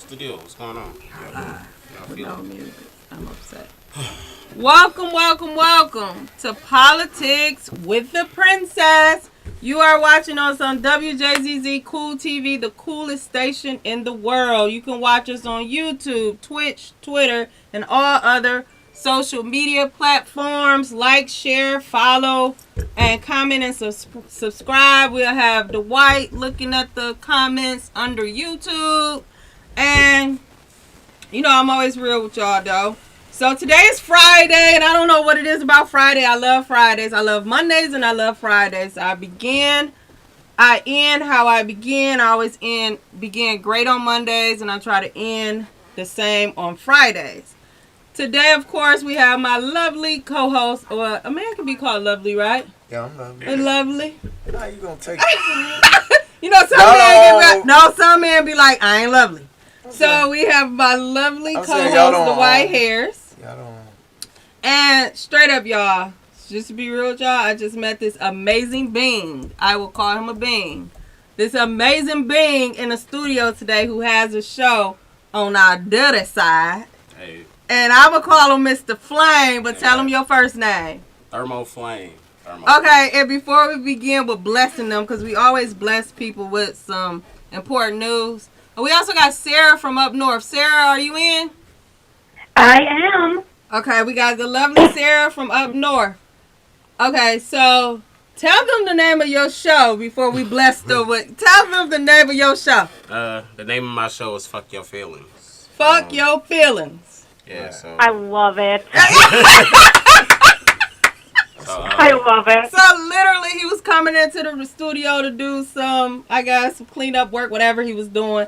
the deal? What's going on? With no music. I'm upset. Welcome to Politics with the Princess. You are watching us on WJZZ Cool TV, the coolest station in the world. You can watch us on YouTube, Twitch, Twitter, and all other social media platforms. Like, share, follow, and comment and subscribe. We'll have Dwight looking at the comments under YouTube. And, you know, I'm always real with y'all, though. So today is Friday, and I don't know what it is about Friday. I love Fridays. I love Mondays, and I love Fridays. I end how I begin. I always begin great on Mondays, and I try to end the same on Fridays. Today, of course, we have my lovely co-host, or a man can be called lovely, right? Yeah, I'm lovely. And lovely. How you gonna take it? You know, some men be like, I ain't lovely. So we have my lovely co-host, the White Hairs. Y'all don't. And straight up, y'all, just to be real with y'all, I just met this amazing being. I will call him a being. This amazing being in the studio today who has a show on our dirty side. Hey. And I would call him Mr. Flame, but tell him your first name. Thermo Flame. Okay, and before we begin with blessing them, because we always bless people with some important news. We also got Sarah from up north. Sarah, are you in? I am. Okay, we got the lovely Sarah from up north. Okay, so tell them the name of your show before we bless them with. Tell them the name of your show. The name of my show is Fuck Your Feelings. Fuck Your Feelings. Yeah, so. I love it. So, I love it. So literally, he was coming into the studio to do some cleanup work, whatever he was doing.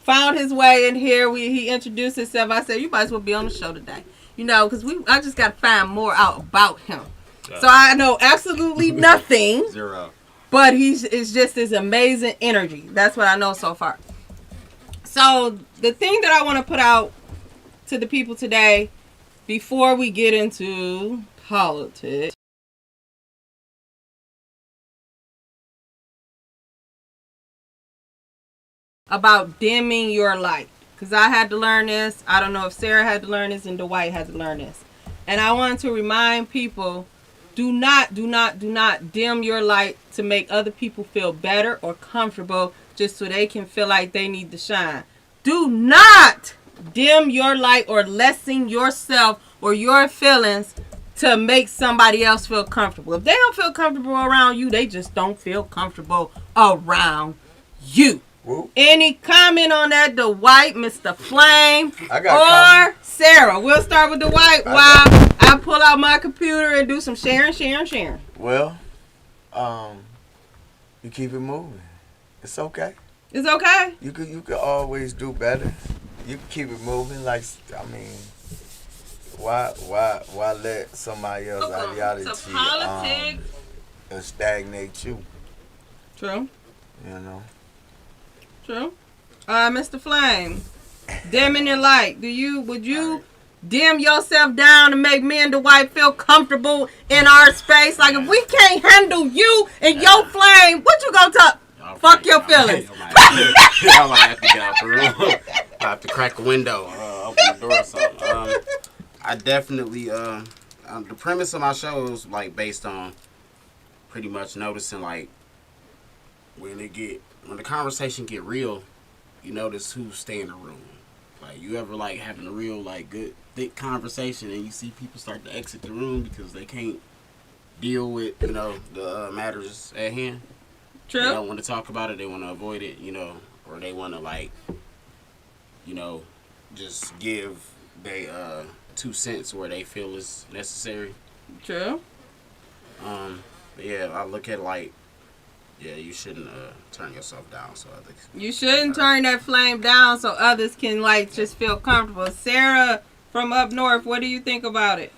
Found his way in here. He introduced himself. I said, "You might as well be on the show today, you know, because I just got to find more out about him." Yeah. So I know absolutely nothing. Zero. But it's just this amazing energy. That's what I know so far. So the thing that I want to put out to the people today, before we get into politics, about dimming your light, because I had to learn this. I don't know if Sarah had to learn this and Dwight had to learn this. And I wanted to remind people, do not dim your light to make other people feel better or comfortable just so they can feel like they need to shine. Do not dim your light or lessen yourself or your feelings to make somebody else feel comfortable. If they don't feel comfortable around you, they just don't feel comfortable around you. Whoop. Any comment on that, Dwight, Mr. Flame, or Sarah? We'll start with Dwight while I pull out my computer and do some sharing. Well, you keep it moving. It's okay. It's okay? You could always do better. You can keep it moving. Like, I mean, why let somebody else's ideology stagnate you? True. You know. True. Mr. Flame, dimming your light. Would you dim yourself down to make me and Dwight feel comfortable in our space? Like, if we can't handle you and your flame, what you gonna talk? Fuck your feelings. I might have to get out the room. I have to crack a window, open the door or something. I definitely, the premise of my show is like based on pretty much noticing like when the conversation get real, you notice who stay in the room. Like, you ever like having a real like good thick conversation and you see people start to exit the room because they can't deal with, you know, the matters at hand. True. They don't want to talk about it. They want to avoid it, you know, or they want to like, you know, just give they 2 cents where they feel is necessary. True. But yeah, I look at like, yeah, you shouldn't turn yourself down so others. You shouldn't turn that flame down so others can like just feel comfortable. Sarah from up north, what do you think about it?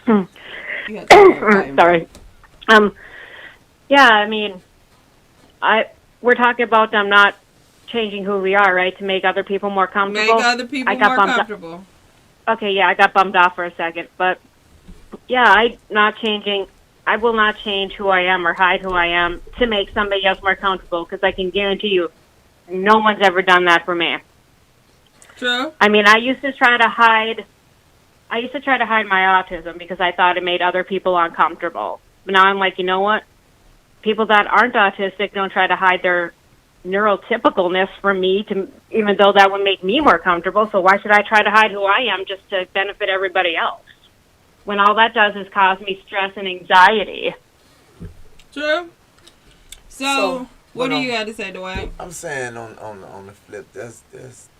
Sorry. Yeah, I mean, we're talking about them not changing who we are, right? To make other people more comfortable. Make other people more comfortable. Okay, yeah, I got bummed off for a second, but yeah, I will not change who I am or hide who I am to make somebody else more comfortable, because I can guarantee you no one's ever done that for me. True. I mean, I used to try to hide my autism because I thought it made other people uncomfortable. But now I'm like, you know what? People that aren't autistic don't try to hide their neurotypicalness from me, even though that would make me more comfortable. So why should I try to hide who I am just to benefit everybody else? When all that does is cause me stress and anxiety. True. So what but do you got to say, Dwight? I'm saying on the flip, there's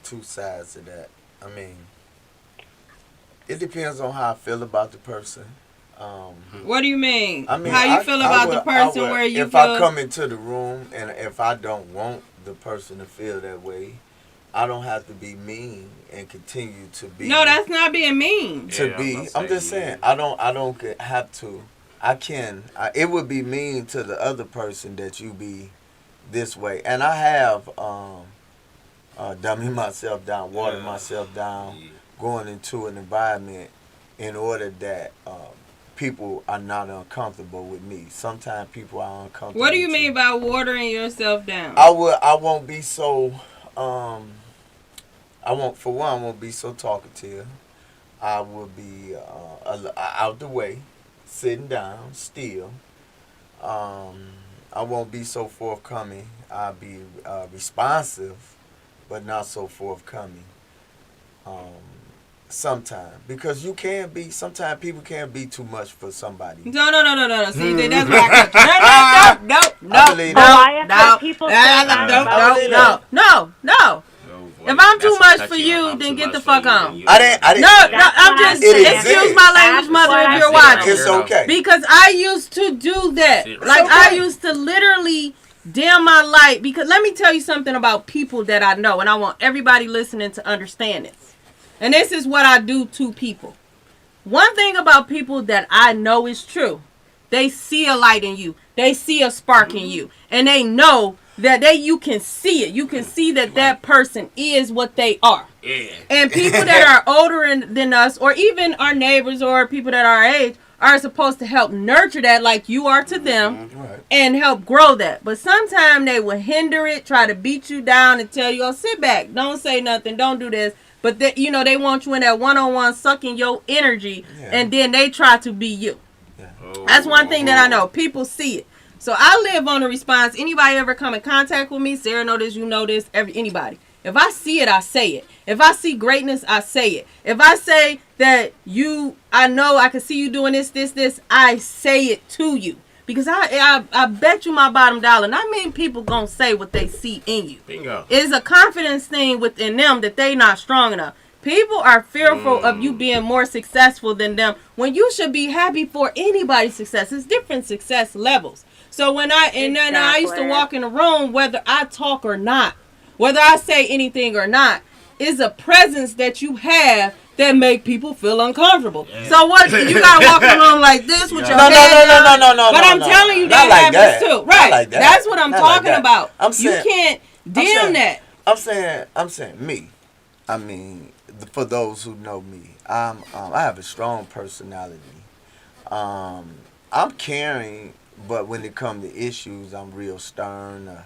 two sides to that. I mean, it depends on how I feel about the person. What do you mean? I mean, how you feel about the person where you if feel? I come into the room and if I don't want the person to feel that way, I don't have to be mean and continue to be. No, that's not being mean. I'm just saying, I don't have to. I can. It would be mean to the other person that you be this way, and I have dumbing myself down, watering myself down, going into an environment in order that people are not uncomfortable with me. Sometimes people are uncomfortable. What do you mean by watering yourself down? I won't be so. I won't be so talkative. I will be out the way, sitting down, still. I won't be so forthcoming. I'll be responsive, but not so forthcoming. Sometimes, because sometimes people can be too much for somebody. No. See, that's what I got. No. I believe So that. why have people say that about No. If I'm too much for you, then get the fuck on. I didn't. No, I'm just excuse my language, mother, if you're watching. It's okay. Because I used to do that. Like I used to literally dim my light. Because let me tell you something about people that I know, and I want everybody listening to understand this. And this is what I do to people. One thing about people that I know is true. They see a light in you. They see a spark in you. And they know that you can see it. You can see that person is what they are. Yeah. And people that are older than us, or even our neighbors or people that are our age, are supposed to help nurture that like you are to them and help grow that. But sometimes they will hinder it, try to beat you down and tell you, oh, sit back. Don't say nothing. Don't do this. But, they want you in that one-on-one sucking your energy, and then they try to be you. Yeah. That's one thing that I know. People see it. So I live on a response. Anybody ever come in contact with me, Sarah know this, you know this, anybody. If I see it, I say it. If I see greatness, I say it. If I say that I know I can see you doing this, I say it to you. Because I bet you my bottom dollar. And I mean people gonna say what they see in you. Bingo. It's a confidence thing within them that they not strong enough. People are fearful of you being more successful than them when you should be happy for anybody's success. It's different success levels. So when I used to walk in a room, whether I talk or not, whether I say anything or not, is a presence that you have that make people feel uncomfortable. Yeah. So what you gotta walk in the room like this with your head down. No. But I'm telling you that happens too. Right. Like that. That's what I'm talking about. You can't dim that. I'm saying me. I mean, for those who know me, I have a strong personality. I'm caring, but when it comes to issues, I'm real stern.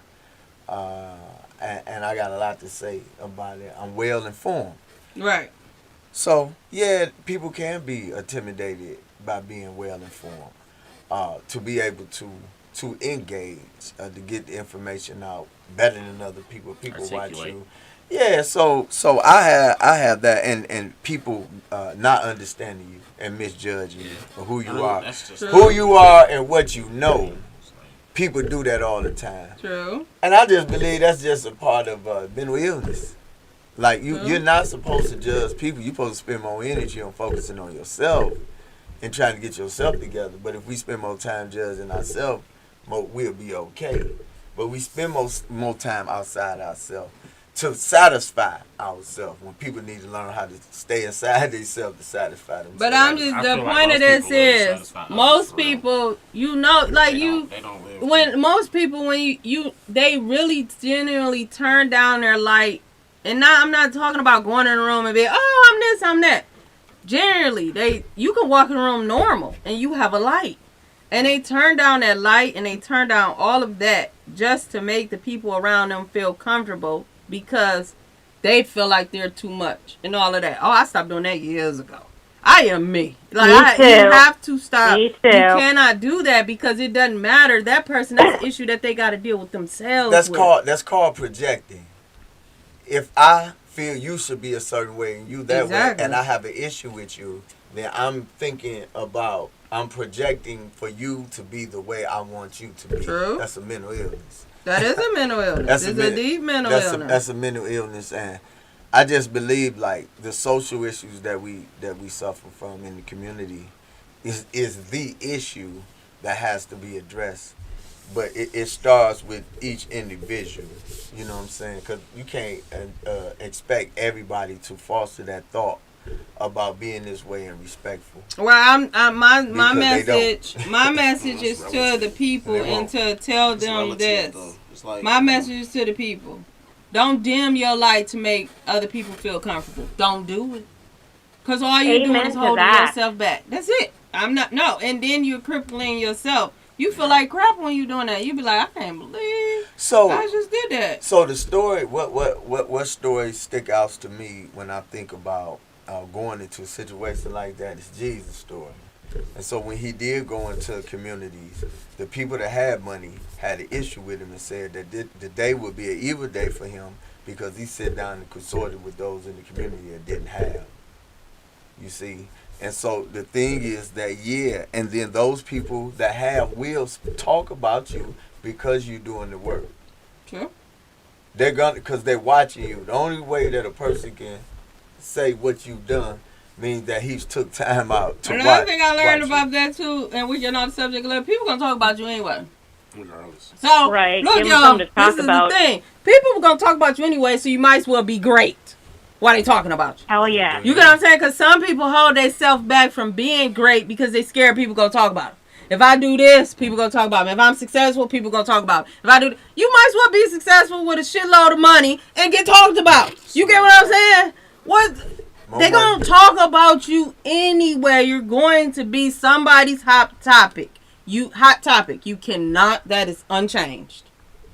And I got a lot to say about it. I'm well informed. Right. So, yeah, people can be intimidated by being well informed. To be able to engage, to get the information out better than other people. People watch you. Yeah, so I have that, and people not understanding you and misjudging you for who you are. Who you are and what you know. People do that all the time. True. And I just believe that's just a part of mental illness. Like, you're not supposed to judge people. You're supposed to spend more energy on focusing on yourself and trying to get yourself together. But if we spend more time judging ourselves, we'll be okay. But we spend more time outside ourselves to satisfy ourselves when people need to learn how to stay inside themselves to satisfy themselves. But I'm just, the point of this is, most people, they really genuinely turn down their light. And I'm not talking about going in a room and be, oh, I'm this, I'm that. Generally, you can walk in a room normal and you have a light. And they turn down that light and they turn down all of that just to make the people around them feel comfortable because they feel like they're too much and all of that. Oh, I stopped doing that years ago. I am me. Like Me too. you have to stop. Me too. You cannot do that because it doesn't matter. That person, that's an issue that they got to deal with themselves. That's called projecting. If I feel you should be a certain way and you that way, and I have an issue with you, then I'm thinking about, I'm projecting for you to be the way I want you to be. True. That's a mental illness. That is a mental illness. It's a deep mental illness. That's a mental illness, and I just believe like the social issues that we suffer from in the community is the issue that has to be addressed. But it starts with each individual. You know what I'm saying? Because you can't expect everybody to foster that thought about being this way and respectful. Well, my Because message is to the people and to tell them this. My message is to the people. Don't dim your light to make other people feel comfortable. Don't do it. Because all you're doing is holding yourself back. That's it. And then you're crippling yourself. You feel like crap when you're doing that. You be like, I can't believe I just did that. So the story, what story stick out to me when I think about going into a situation like that is Jesus' story. And so when he did go into communities, the people that had money had an issue with him and said that the day would be an evil day for him because he sat down and consorted with those in the community that didn't have. You see? And so the thing is that, and then those people that have will talk about you because you're doing the work. True. They're gonna, because they're watching you. The only way that a person can say what you've done means that he's took time out to watch. Another thing I learned about that too, and we get on the subject a little, people gonna talk about you anyway. So right. Look, y'all, this is the thing. People are gonna talk about you anyway, so you might as well be great. Why they talking about you? Hell yeah. You get what I'm saying? Because some people hold themselves back from being great because they scared people gonna talk about them. If I do this, people gonna talk about me. If I'm successful, people gonna talk about me. If I do, you might as well be successful with a shitload of money and get talked about. You get what I'm saying? They gonna talk about you anyway. You're going to be somebody's hot topic. You cannot. That is unchanged.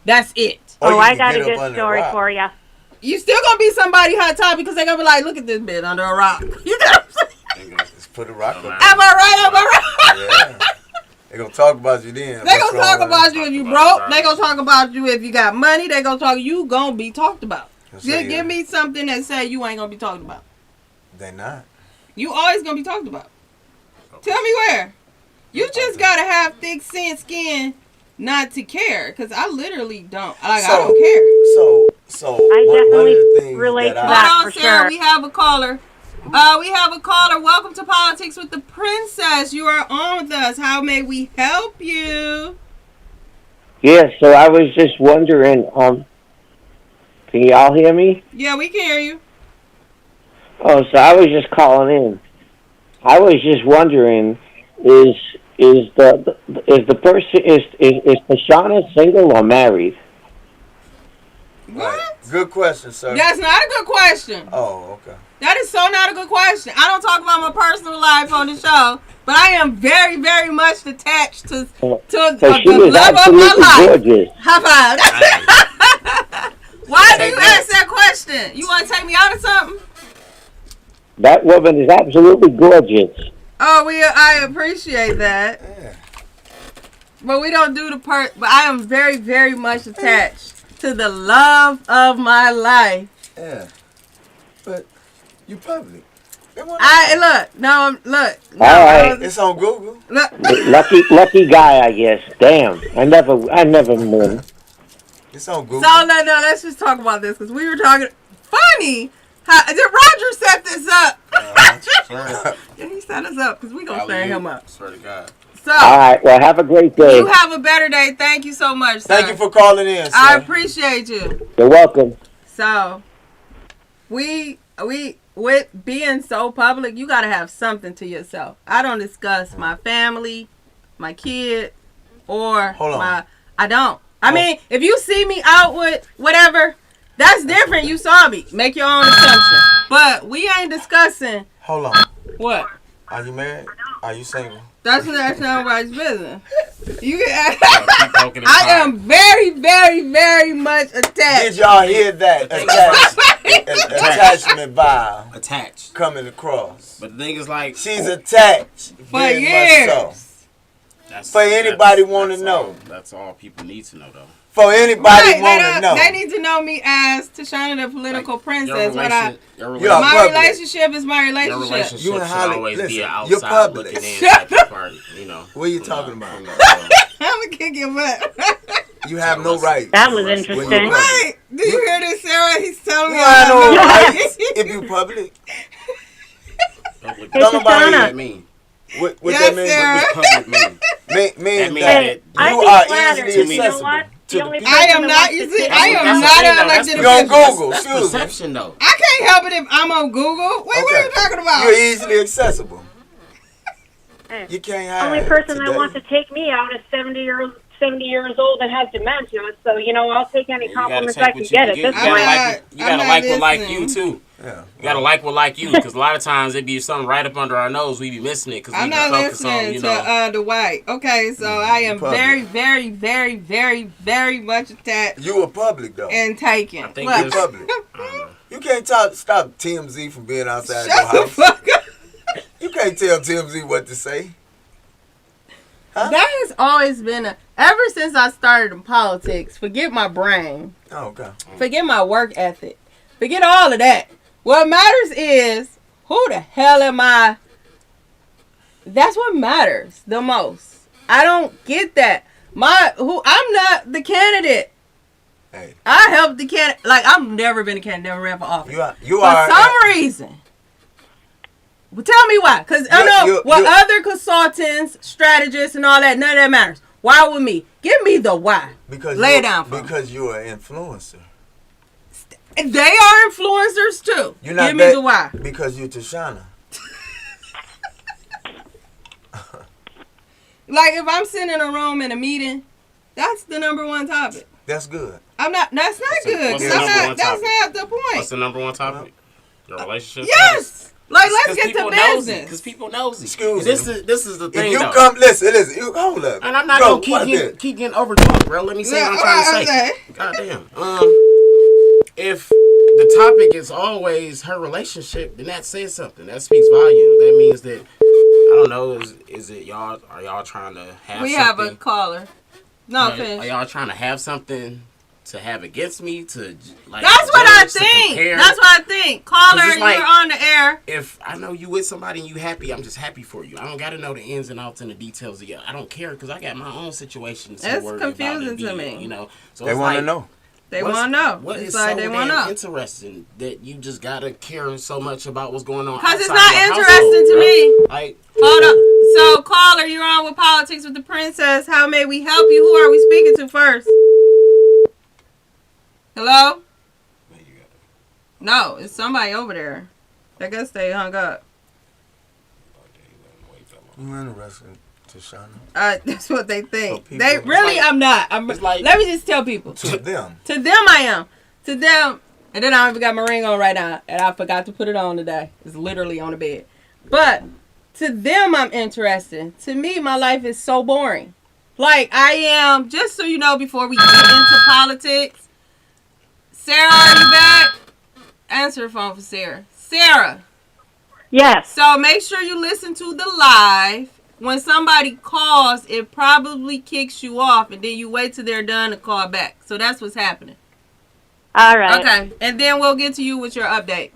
That's it. Oh, I got a good story for you. You still gonna be somebody hot topic because they gonna be like, look at this bitch under a rock. You know what I'm saying? Just put a rock up. Am I right? Yeah. They gonna talk about you then. They gonna talk about you if you broke. They gonna talk about you if you got money. They gonna talk. You gonna be talked about. Give me something that say you ain't gonna be talked about. They not. You always gonna be talked about. Tell me where. You just gotta have thick skin not to care. Cause I literally don't. I don't care. So I definitely relate to that for sure. We have a caller. Welcome to Politics with the Princess. You are on with us. How may we help you? Yeah, so I was just wondering, can y'all hear me? Yeah, we can hear you. Oh, so I was just calling in. I was just wondering, is Tashana single or married? What? Right. Good question, sir. That's not a good question. Oh, okay. That is so not a good question. I don't talk about my personal life on the show, but I am very, very much attached to the love of my life. Gorgeous. High five. Why do you ask that question? You want to take me out of something? That woman is absolutely gorgeous. Oh, I appreciate that. Yeah. But we don't do the part. But I am very, very much attached to the love of my life. Yeah. But you public. All right. It's on Google. Look. Lucky guy, I guess. Damn. I never knew. It's on Google. So let's just talk about this because we were talking. Funny. Did Roger set this up? Did he set us up? Because we gonna stand him up. Swear to God. So, all right. Well, have a great day. You have a better day. Thank you so much, sir. Thank you for calling in, sir. I appreciate you. You're welcome. So, we with being so public, you gotta have something to yourself. I don't discuss my family, my kid, or I don't. I mean, if you see me out with whatever, that's different. You saw me. Make your own assumption. But we ain't discussing. Hold on. What? Are you married? Are you single? That's nobody's business. You, Keep poking and I prodding. am very, very, very much attached. Did y'all hear that? Attachment vibe attached. coming across. But the thing is, like, She's attached. For very years. much so. that's, For anybody wanna that's know. all- That's all people need to know, though. For anybody Right, want to know. they need to know me as Tashana the political Your princess. your You're My public. relationship is my Your relationship. relationship You and should Holly- always listen, be an you're outside public. looking in Shut type of party, you know. What are you From talking the- about? from the, I'm gonna kick your butt. You have no right. That was When interesting. you're public. Right? Did you hear this, Sarah? He's telling You me have no I have rights if you public. public, Hey, Don't nobody what does Tashana. that mean? What Yes, that mean? Sarah. What does public mean? Means That means that Hey, that I you think are flattered. easily You know accessible what? to The the only people. I person am that not. wants You to see, sit I down- am That's the not thing, an though. elected You on official. Google? That's Excuse me. perception, though. I can't help it if I'm on Google. Wait, what are you talking about? You're easily accessible. Hey, You can't The hide. only person today. that wants to take me out is 70 years old and has dementia. So, I'll take any You gotta compliments take I can what you get can at get. this You I'm gotta point. not- like what- you I'm gotta not like what like listening. you too. Yeah. You gotta like what like you, because a lot of times it be something right up under our nose. We be missing it because we I'm be not focused listening on, you to know. Dwight. Okay, so I am public. very, very, very, very, very much attached You a public though. and taken. I think Look, You public. I don't know. You can't stop TMZ from being outside your shut the house. fuck up. You can't tell TMZ what to say. Huh? That has always been ever since I started in politics. Forget my brain. Oh, okay. Forget my work ethic. Forget all of that. What matters is who the hell am I? That's what matters the most. I don't get that. I'm not the candidate. Hey, I helped the candidate. Like, I've never been a candidate, never ran for office. you For are. some reason. Well, tell me why. Because I know what other consultants, strategists, and all that, none of that matters. Why with me? Give me the why. because Lay you're- it down for me. Because you're an influencer. And they are influencers too. You're not Give me that- the why. Because you're Tashana. Like, if I'm sitting in a room in a meeting, that's the number one topic. That's good. I'm not. That's not good. what's 'cause the I'm number not. one That's topic? not the What's point. the number one topic? Your relationship. Yes. Like, let's get to Because business. people nosy. Excuse This me. is the thing, If you though. come, listen. You hold up. And I'm not Bro, gonna watch keep getting overtalked, bro. Let me say what I'm trying to say. Goddamn. If the topic is always her relationship, then that says something. That speaks volume. That means that I don't know. Is it y'all? Are y'all trying to have? We something? have a caller. No, Are finish. y'all trying to have something to have against me? To like? That's what I judge, to think. compare? That's what I think. Caller, 'Cause it's like- you're on the air. If I know you with somebody and you happy, I'm just happy for you. I don't got to know the ins and outs and the details of you. I don't care because I got my own situations. to That's worry about confusing and to be in, me. You know, so They it's want to like, know. They what's- want to know. What It's is like so they want to damn know. interesting that you just gotta care so much about what's going on? Because it's outside not your interesting household, to bro. me. Like, Hold up. So, caller, you're on with Politics with the Princess. How may we help you? Who are we speaking to first? Hello? No, it's somebody over there. I guess they hung up. You interested, Tashana? That's what they think. So people- They really, It's like- I'm not. it's like- Let me just tell people. To them. To them, I am. To them, and then I even got my ring on right now, and I forgot to put it on today. It's literally on the bed. But to them, I'm interested. To me, my life is so boring. Like, I am, just so you know, before we get into politics, Sarah, are you back? Answer the phone for Sarah. Sarah, Yes. so make sure you listen to the live. When somebody calls, it probably kicks you off, and then you wait till they're done to call back. So that's what's happening. All right. Okay, and then we'll get to you with your update.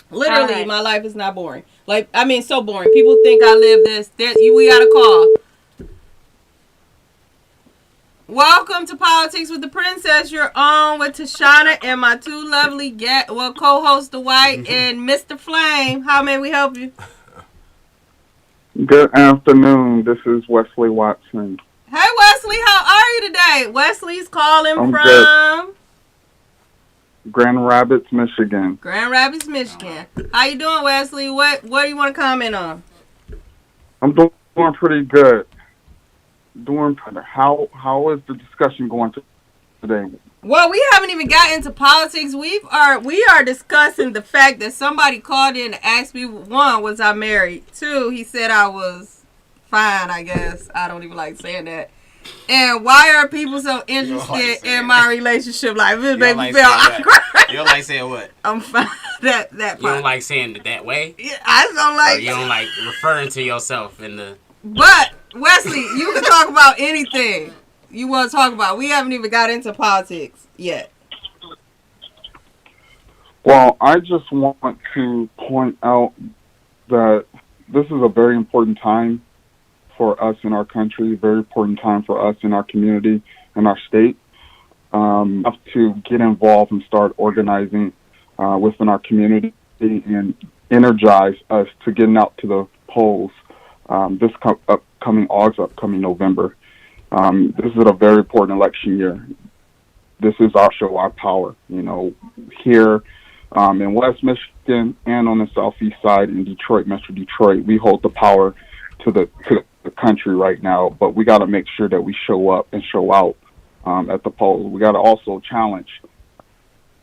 Literally, Alright. my life is not boring. Like, I mean, so boring. People think I live this. We got a call. Welcome to Politics with the Princess. You're on with Tashana and my two lovely co-hosts, Dwight and Mr. Flame. How may we help you? Good afternoon. This is Wesley Watson. Hey, Wesley, how are you today? Wesley's calling I'm from good. Grand Rapids, Michigan. Grand Rapids, Michigan. How you doing, Wesley? What do you want to comment on? I'm doing pretty good. How is the discussion going today? Well, we haven't even gotten into politics. We are discussing the fact that somebody called in and asked me, one, was I married? Two, he said I was fine, I guess. I don't even like saying that. And why are people so interested in my relationship life? It makes me feel awkward. You don't like saying what? I'm fine. That part. You don't like saying it that way? Yeah, I just don't like. Or you don't like referring to yourself in the. But Wesley, you can talk about anything you want to talk about. We haven't even got into politics yet. Well, I just want to point out that this is a very important time for us in our country, a very important time for us in our community and our state. Have to get involved and start organizing within our community and energize us to getting out to the polls this upcoming August, upcoming November. This is a very important election year. This is our show, our power. You know, here in West Michigan and on the southeast side in Detroit, Metro Detroit, we hold the power to the country right now. But we got to make sure that we show up and show out at the polls. We got to also challenge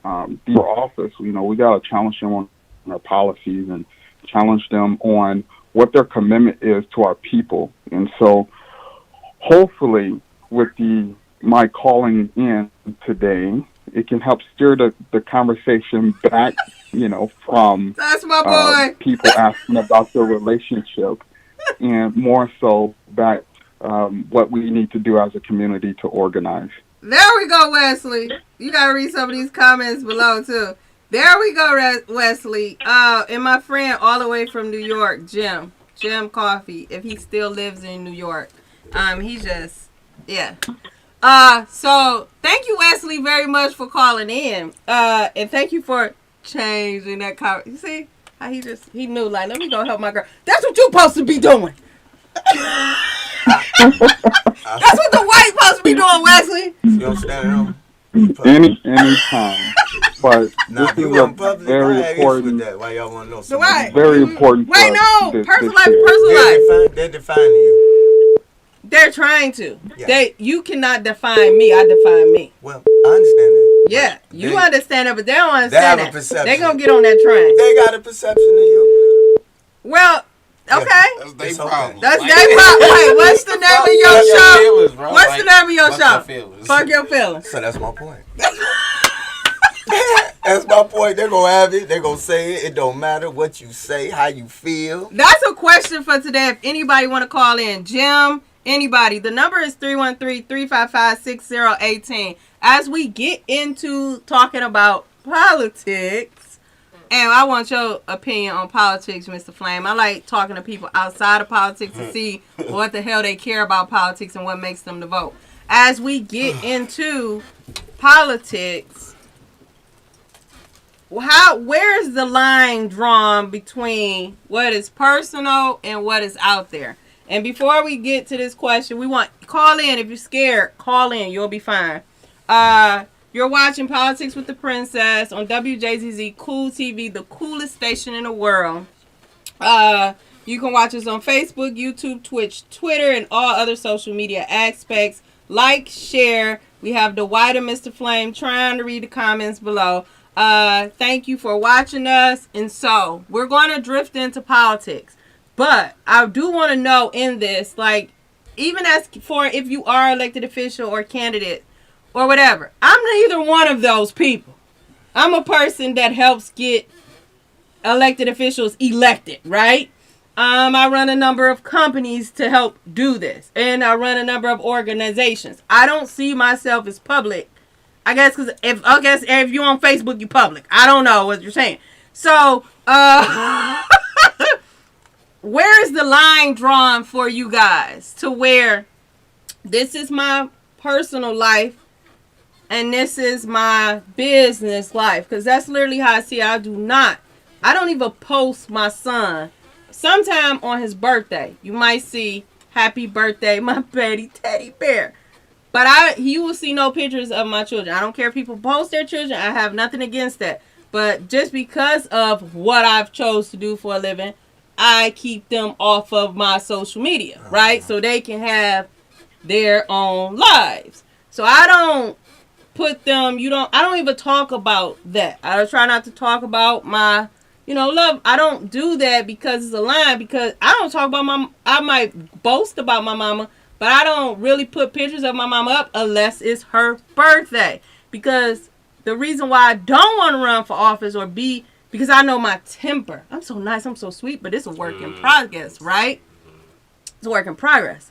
the office. You know, we got to challenge them on our policies and challenge them on what their commitment is to our people. And so, hopefully, with my calling in today, it can help steer the conversation back, you know, from That's my boy. People asking about their relationship, and more so back what we need to do as a community to organize. There we go, Wesley. You gotta read some of these comments below too. There we go, Wesley. And my friend all the way from New York, Jim Coffee, if he still lives in New York. He just, yeah. So thank you, Wesley, very much for calling in. And thank you for changing that comment. You see how he knew, like, let me go help my girl. That's what you're supposed to be doing. That's what the white supposed to be doing, Wesley. You understand? Anytime. But Nah, this is a very important, Why y'all want to know So why? very important. Wait, no. this Personal life, year. personal life. They're defining you. They're trying to. Yeah. You cannot define me. I define me. Well, I understand that. Yeah, you They- understand it, but they don't They understand have a that. perception. They're going to get on that train. They got a perception of you. Well, okay. That's their It's okay. problem. That's Like, their problem. Wait, what's the name of your fuck your show? feelings, bro. What's Like, the name of your fuck show? your feelings. Fuck your feelings. So that's my point. That's my point. They're going to have it. They're going to say it. It don't matter what you say, how you feel. That's a question for today. If anybody want to call in, Jim, anybody, the number is 313-355-6018. As we get into talking about politics, and I want your opinion on politics, Mr. Flame. I like talking to people outside of politics to see what the hell they care about politics and what makes them to vote. As we get into politics, where is the line drawn between what is personal and what is out there? And before we get to this question, we want call in. If you're scared, call in. You'll be fine. You're watching Politics with the Princess on WJZZ Cool TV, the coolest station in the world. You can watch us on Facebook, YouTube, Twitch, Twitter, and all other social media aspects. Like, share. We have the white and Mr. Flame trying to read the comments below. Thank you for watching us. And so, we're going to drift into politics. But I do want to know in this, like, even as for if you are elected official or candidate or whatever, I'm neither one of those people. I'm a person that helps get elected officials elected, right? I run a number of companies to help do this, and I run a number of organizations. I don't see myself as public. I guess because if you're on Facebook, you're public. I don't know what you're saying. So, where is the line drawn for you guys to where this is my personal life and this is my business life? Because that's literally how I see it. I don't even post my son. Sometime on his birthday, you might see happy birthday, my baby teddy bear. But you will see no pictures of my children. I don't care if people post their children. I have nothing against that. But just because of what I've chose to do for a living, I keep them off of my social media, right? So they can have their own lives. So I don't put them, I don't even talk about that. I try not to talk about my love, I don't do that because it's a line, because I don't talk about I might boast about my mama, but I don't really put pictures of my mama up unless it's her birthday. Because the reason why I don't want to run for office or be, because I know my temper. I'm so nice, I'm so sweet, but it's a work in progress, right? It's a work in progress.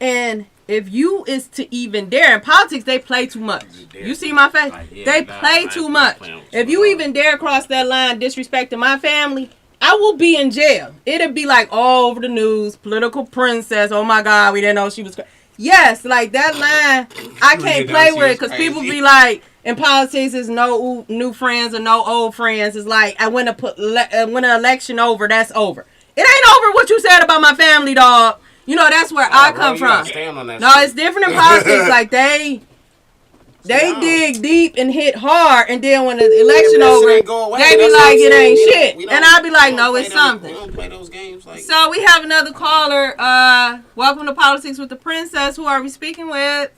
And if you is to even dare, in politics, they play too much. You see my face? They play too much. If you even dare cross that line disrespecting my family, I will be in jail. It'll be like all over the news, political princess. Oh my God, we didn't know she was. Yes, like that line, I can't play with it because people be like, in politics, there's no new friends or no old friends. It's like, when an election over, that's over. It ain't over what you said about my family, dog. That's where I come from. No, it's different in politics. Like they dig deep and hit hard, and then when the election over, they be like, it ain't shit. And I be like, no, it's something. We don't play those games. So we have another caller. Welcome to Politics with the Princess. Who are we speaking with?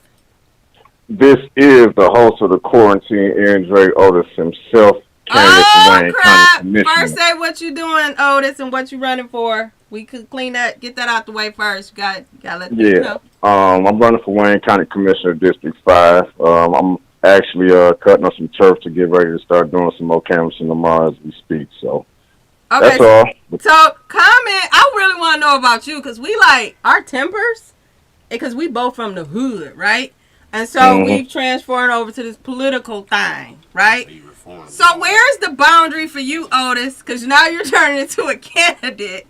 This is the host of the Quarantine, Andre Otis himself. Crap! First say what you doing, Otis, and what you running for. We could get that out the way first. You got let people know. I'm running for Wayne County Commissioner, District 5. I'm actually cutting up some turf to get ready to start doing some more canvassing tomorrow as we speak. So that's all. So comment. I really want to know about you because we like our tempers, because we both from the hood, right? And so we've transferred over to this political thing, right? So where's the boundary for you, Otis? Because now you're turning into a candidate.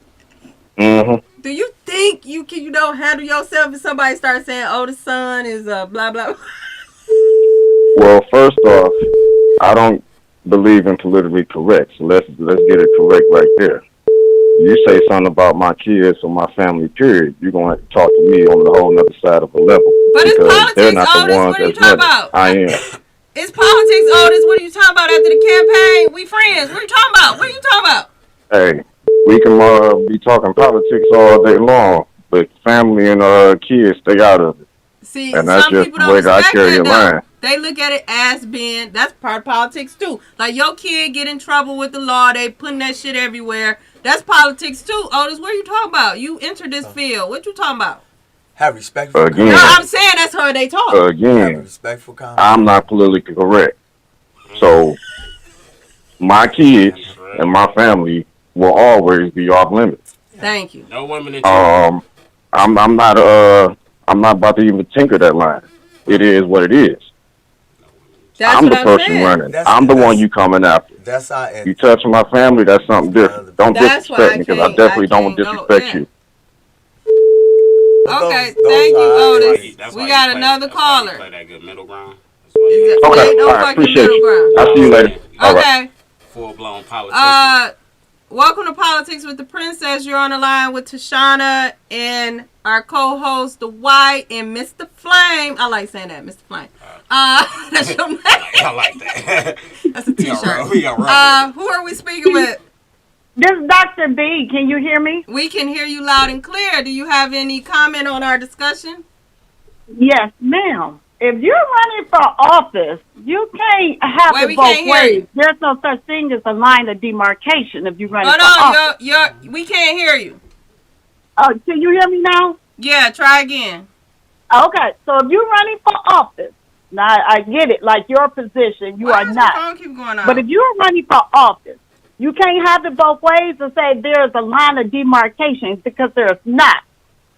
Do you think you can, handle yourself if somebody starts saying, Otis' son is blah, blah? Well, first off, I don't believe in politically correct. So let's get it correct right there. You say something about my kids or my family, period, you're going to have to talk to me on the whole other side of the level. But it's politics, Otis. What are you talking about? I am. It's politics, Otis. What are you talking about after the campaign? We friends. What are you talking about? What are you talking about? Hey, we can be talking politics all day long, but family and kids, stay out of it. See, and that's some just people the don't way that I respect carry it, a line. They look at it as being, that's part of politics too. Like your kid get in trouble with the law, they putting that shit everywhere. That's politics too. Otis, what are you talking about? You entered this field. What you talking about? Have respect for again. No, I'm saying that's how they talk. Again, have respectful I'm not politically correct. So my kids and my family will always be off limits. Thank you. No women in children. I'm not about to even tinker that line. It is what it is. I'm the person running. I'm the one you coming after. That's how you touching my family, that's something different. Don't disrespect me because I definitely don't disrespect you. Okay, thank you, Otis. We got another caller. Play that good middle ground. Okay, all right, appreciate you. I'll see you later. Okay. Full-blown politics. Welcome to Politics with the Princess. You're on the line with Tashana and our co-host, The White, and Mr. Flame. I like saying that, Mr. Flame. That's your name. I like that. That's a t-shirt. Who are we speaking with? This is Dr. B. Can you hear me? We can hear you loud and clear. Do you have any comment on our discussion? Yes, ma'am. If you're running for office, you can't have it both ways. There's no such thing as a line of demarcation if you're running for office. We can't hear you. Can you hear me now? Yeah, try again. Okay, so if you're running for office, now I get it, like your position, you are not. Keep going on? But if you're running for office, you can't have it both ways and say there's a line of demarcation because there's not.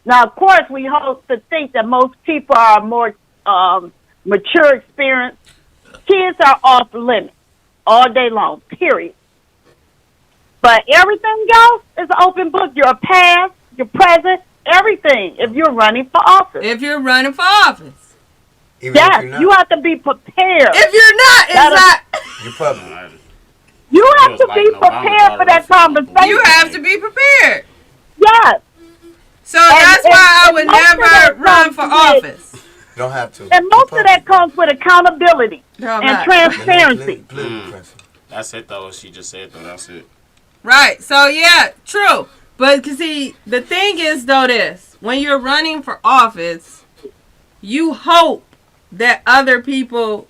Now, of course, we hope to think that most people are more mature experience. Kids are off limits all day long, period. But everything else is an open book. Your past, your present, everything, if you're running for office. If you're running for office. Yes, you have to be prepared. If you're not, it's not. You're public. You have to be prepared for that conversation. You have to be prepared. Yes. So that's why I would never run for office. You don't have to. And most of that comes with accountability and transparency. That's it, though. She just said, though. That's it. Right. So, yeah, true. But, see, the thing is, though, this. When you're running for office, you hope that other people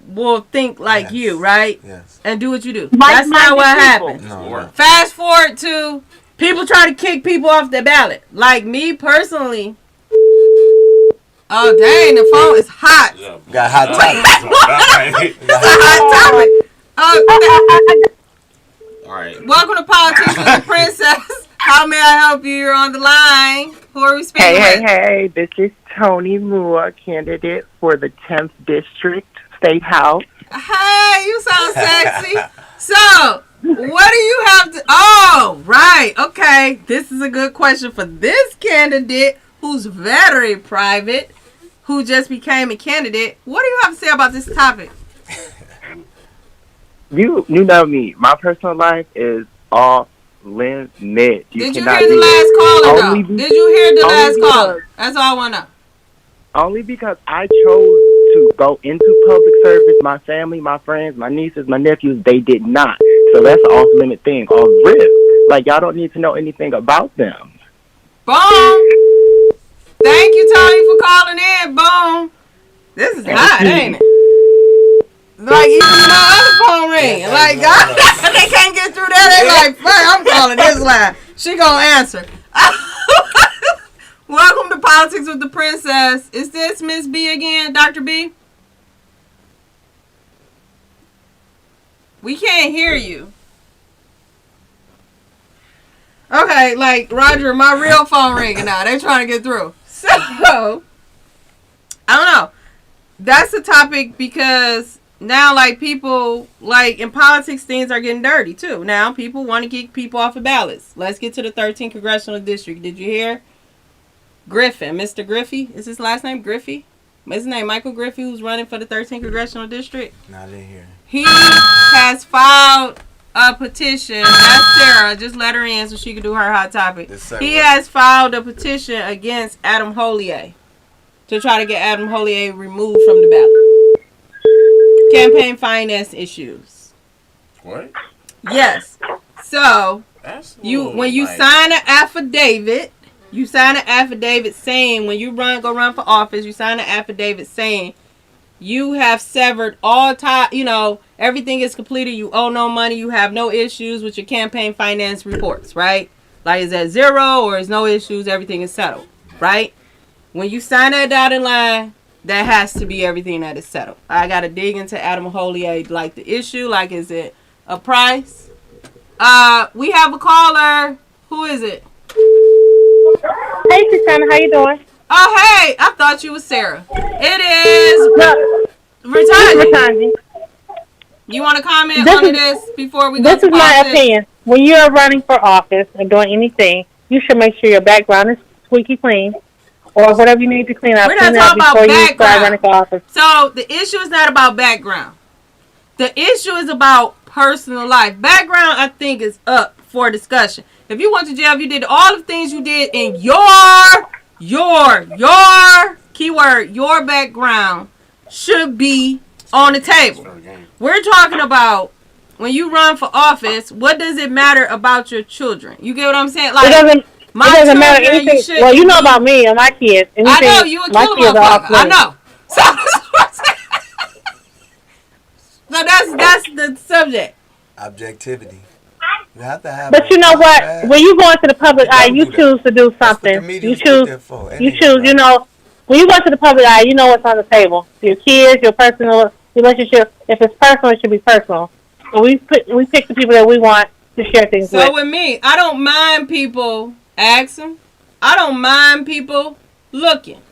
will think like Yes. you, right? Yes. And do what you do. Like That's not what minded happened. No. Fast forward to people try to kick people off the ballot. Like me personally. Oh dang, the phone is hot. Got hot topics. It's a hot topic. All right. Welcome to Politics with the Princess. How may I help you? You're on the line. Who are we speaking with? Hey, this is Tony Moore, candidate for the 10th District State House. Hey, you sound sexy. So, what do you have to... Oh, right. Okay. This is a good question for this candidate who's very private, who just became a candidate. What do you have to say about this topic? You know me. My personal life is off limit. Did you cannot hear the do last it. caller, though? Only Did you hear the only last because- caller? That's all I want to know. Only because I chose to go into public service. My family, my friends, my nieces, my nephews, they did not. So that's an off-limit thing, off rip. Like, y'all don't need to know anything about them. Boom. Thank you, Tony, for calling in. Boom. This is hot, ain't it? Like, even my other phone ring. Like, they can't get through that. They like, fuck, I'm calling this line. She gonna answer. Welcome to Politics with the Princess. Is this Miss B again, Dr. B? We can't hear you. Okay, like, Roger, my real phone ringing now. They trying to get through. So, I don't know. That's the topic because now, like, people, like, in politics, things are getting dirty, too. Now, people want to kick people off of ballots. Let's get to the 13th Congressional District. Did you hear? Griffin, Mr. Griffey. Is his last name Griffey? Is his name Michael Griffey, who's running for the 13th Congressional District? Not in here. He has filed a petition. That's Sarah. Just let her in so she can do her hot topic. He has filed a petition against Adam Hollier to try to get Adam Hollier removed from the ballot. Campaign finance issues. What? Yes. So That's when you sign an affidavit, you sign an affidavit saying when you go run for office, you sign an affidavit saying you have severed all time, everything is completed. You owe no money. You have no issues with your campaign finance reports, right? Like, is that zero or is no issues? Everything is settled, right? When you sign that dotted line, that has to be everything that is settled. I got to dig into Adam Hollier, like the issue, like, is it a price? We have a caller. Who is it? Hey, Susanna, how you doing? Oh, hey, I thought you was Sarah. It is Ratanji. You want to comment on this before we go This to is my politics? opinion. When you are running for office and doing anything, you should make sure your background is squeaky clean or whatever you need to clean up. We're not clean up talking about before you start background. running for office. So the issue is not about background. The issue is about personal life. Background, I think, is up for discussion. If you went to jail, if you did all the things you did in your keyword, your background should be on the table. We're talking about when you run for office, what does it matter about your children? You get what I'm saying? Like, It doesn't matter children, anything. Well, you know about me and my kids. I know, you a my killer kids are off motherfucker. I limits. know. So that's the subject. Objectivity. You have to have. But you know what? When you go into the public eye, you choose to do something. media You is choose. there for. You choose. You know, when you go to the public eye, you know what's on the table. Your kids, your personal relationship. If it's personal, it should be personal. So we pick the people that we want to share things with. So with me, I don't mind people asking. I don't mind people looking.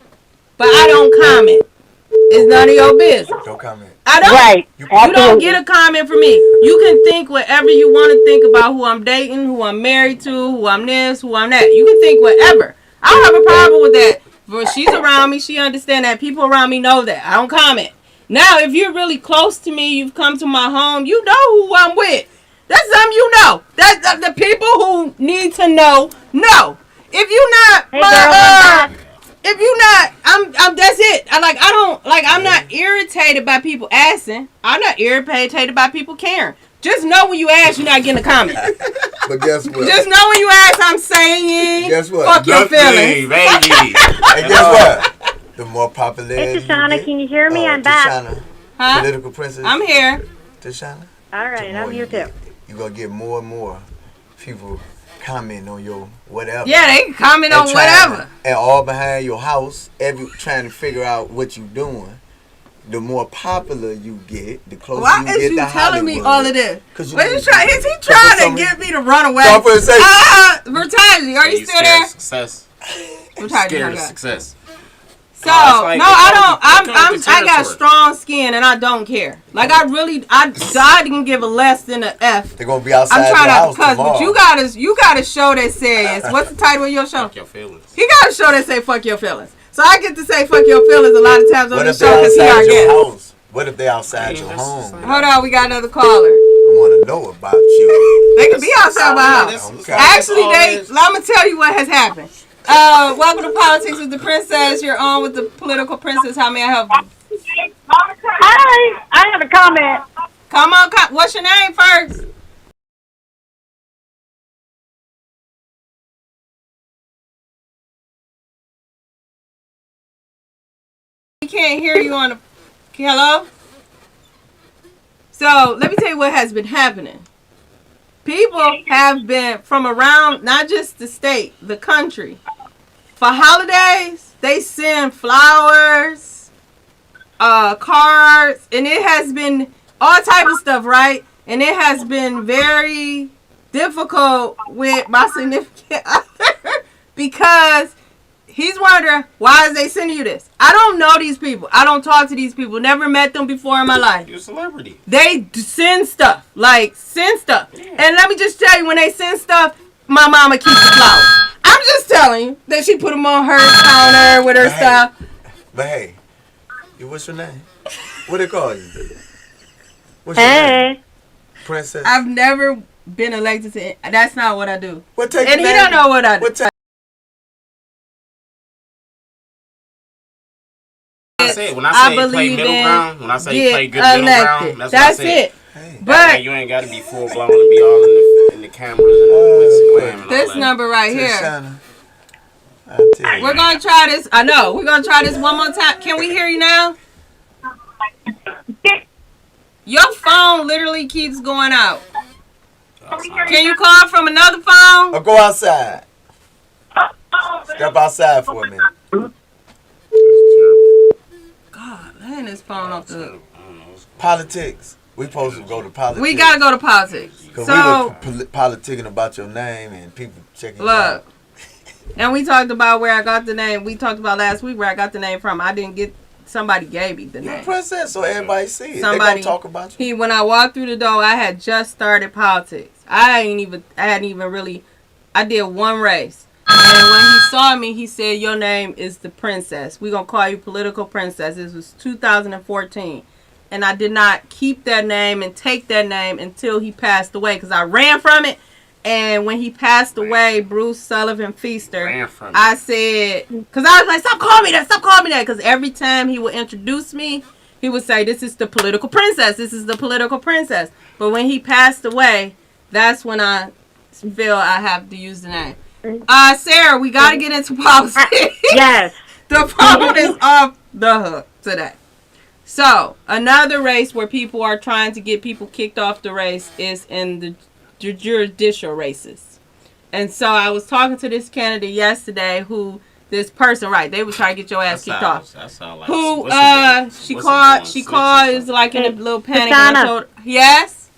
But I don't comment. It's none of your business. Don't comment. I don't. Right. You don't get a comment from me. You can think whatever you want to think about who I'm dating, who I'm married to, who I'm this, who I'm that. You can think whatever. I don't have a problem with that. When she's around me, she understands that. People around me know that. I don't comment. Now, if you're really close to me, you've come to my home, you know who I'm with. That's something you know. That's the people who need to know. If you're not, if you're not, I'm. That's it. I'm not irritated by people asking. I'm not irritated by people caring. Just know when you ask, you're not getting a comment. But guess what? Just know when you ask, I'm saying. Guess what? Fuck your feelings. And guess what? The more popularity. Hey, Tashana, can you hear me? I'm back. Tashana. Huh? Political princess. I'm here. Tashana. All right, I'm here too. You're gonna get more and more people comment on your whatever. Yeah, they can comment on whatever. And all behind your house, trying to figure out what you doing. The more popular you get, the closer Why you get is to you telling me all of this? What is he trying to get me to run away? Vertaji, are you still there? Success. Vertaji, Scared of success. So I got strong skin and I don't care. Like I didn't give a less than an F. They're gonna be outside I'm trying your not house to cuss, tomorrow. but you got a show that says, what's the title of your show? Fuck your feelings. He got a show that say fuck your feelings. So I get to say fuck your feelings a lot of times on the show because he our guest. What if they outside your home? Hold on, we got another caller. I want to know about you. They can be outside my house. Okay. Actually, I'm gonna tell you what has happened. Welcome to Politics with the Princess. You're on with the Political Princess. How may I help you? Hi, I have a comment. Come on, what's your name first? We can't hear you on the... Hello? So, let me tell you what has been happening. People have been from around, not just the state, the country. For holidays, they send flowers, cards, and it has been all type of stuff, right? And it has been very difficult with my significant other because he's wondering, why is they sending you this? I don't know these people. I don't talk to these people. Never met them before in my life. You're a celebrity. They send stuff. Yeah. And let me just tell you, when they send stuff, my mama keeps the flowers. I'm just telling you that she put them on her counter with her stuff. But hey, what's your name? What they call you? What's your name? Princess. I've never been elected to. That's not what I do. And he don't know what I do. When I say play middle ground, when I say play good middle ground, that's what I said. But you ain't got to be full blown and be all in the cameras and the glam and this all that. number right here. We're gonna try this. I know. We're gonna try this one more time. Can we hear you now? Your phone literally keeps going out. Can you call from another phone? Or go outside. Step outside for a minute. God, man, this phone off the hook. Politics. We supposed to go to politics. We gotta go to politics. Because so, we were politicking about your name and people checking you look, out. and we talked about where I got the name. We talked about last week where I got the name from. I didn't get... Somebody gave me the name. You're Princess, so everybody see it. Somebody, they gonna talk about you. When I walked through the door, I had just started politics. I hadn't even really... I did one race. And when he saw me, he said, your name is the Princess. We're going to call you Political Princess. This was 2014. And I did not keep that name and take that name until he passed away because I ran from it. And when he passed away, Bruce Sullivan Feaster, I said, because I was like, stop calling me that, stop calling me that. Because every time he would introduce me, he would say, this is the Political Princess. This is the Political Princess. But when he passed away, that's when I feel I have to use the name. Sarah, we got to get into politics. Yes. The phone is off the hook today. So, another race where people are trying to get people kicked off the race is in the judicial races. And so, I was talking to this candidate yesterday who, this person, right, they were trying to get your ass kicked off. Like who, she called, is like in a little panic. And I told, yes?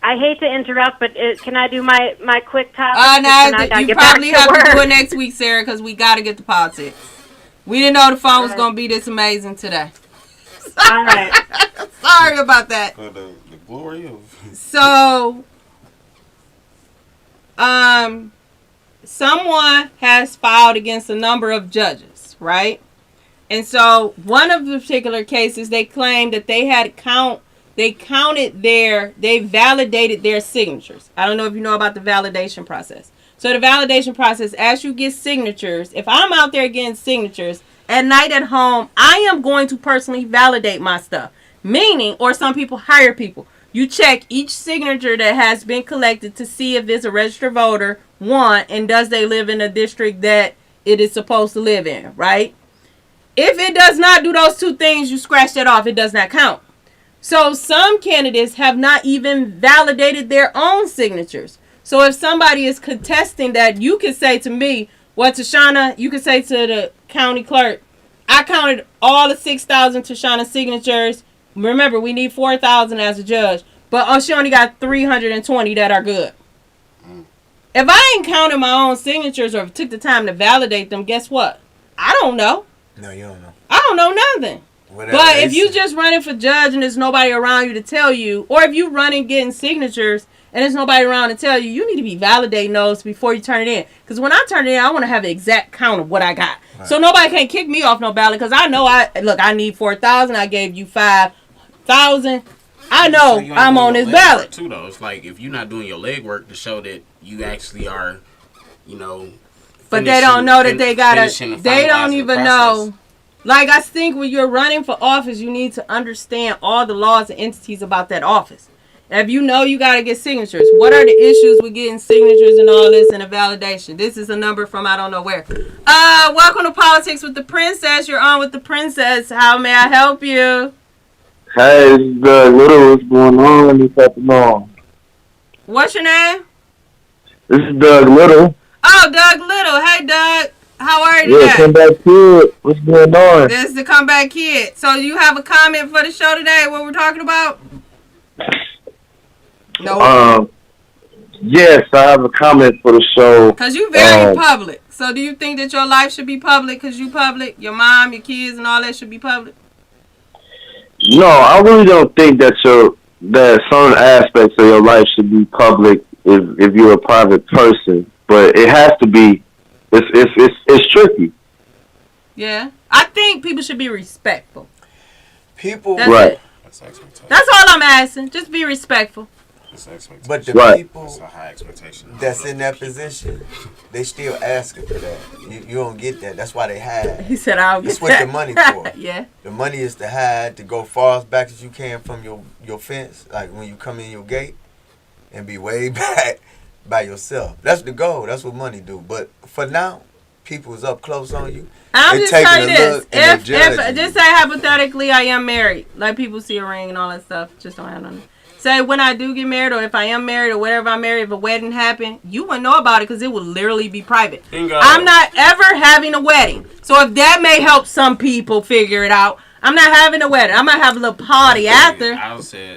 I hate to interrupt, but can I do my quick topic? No, you probably have to do it next week, Sarah, because we got to get to politics. We didn't know the phone was going to be this amazing today. All right. Sorry about that. The glory of... So, someone has filed against a number of judges, right? And so, one of the particular cases, they claimed that they validated their signatures. I don't know if you know about the validation process. So the validation process, as you get signatures, if I'm out there getting signatures at night at home, I am going to personally validate my stuff. Meaning, or some people hire people. You check each signature that has been collected to see if it's a registered voter, one, and does they live in a district that it is supposed to live in, right? If it does not do those two things, you scratch that off. It does not count. So some candidates have not even validated their own signatures. So if somebody is contesting that, you can say to me, well, Tashana, you can say to the county clerk, I counted all the 6,000 Tashana signatures. Remember, we need 4,000 as a judge. But she only got 320 that are good. If I ain't counted my own signatures or took the time to validate them, guess what? I don't know. No, you don't know. I don't know nothing. But if you just running for judge and there's nobody around you to tell you, or if you running getting signatures and there's nobody around to tell you, you need to be validating those before you turn it in. Because when I turn it in, I want to have an exact count of what I got. Right. So nobody can kick me off no ballot because I know I need 4,000. I gave you 5,000. I know so I'm on this ballot. Too, though. It's like if you're not doing your legwork to show that you actually are, But they don't know that they gotta. They don't even know. Like, I think when you're running for office, you need to understand all the laws and entities about that office. And if you know you got to get signatures, what are the issues with getting signatures and all this and a validation? This is a number from I don't know where. Welcome to Politics with the Princess. You're on with the Princess. How may I help you? Hey, this is Doug Little. What's going on? What's happening? What's your name? This is Doug Little. Oh, Doug Little. Hey, Doug. How are you today? Yeah, Comeback Kid. What's going on? This is the Comeback Kid. So you have a comment for the show today, what we're talking about? No. Yes, I have a comment for the show. Because you're very public. So do you think that your life should be public because you public? Your mom, your kids, and all that should be public? No, I really don't think that certain aspects of your life should be public if you're a private person. But it has to be. It's tricky. Yeah, I think people should be respectful. People, that's right? It. That's all I'm asking. Just be respectful. But the people that's a high expectation that's in that position, they still asking for that. You don't get that. That's why they hide. He said, "I'll get That's what the money for." Yeah. The money is to hide, to go far as back as you can from your fence, like when you come in your gate, and be way back by yourself. That's the goal. That's what money do. But for now, people is up close on you. I'm just telling you this. If just say hypothetically I am married, like people see a ring and all that stuff, just don't have nothing. Say when I do get married or if I am married or whatever I'm married, if a wedding happened, you wouldn't know about it because it would literally be private. Bingo. I'm not ever having a wedding. So if that may help some people figure it out, I'm not having a wedding. I might have a little party after.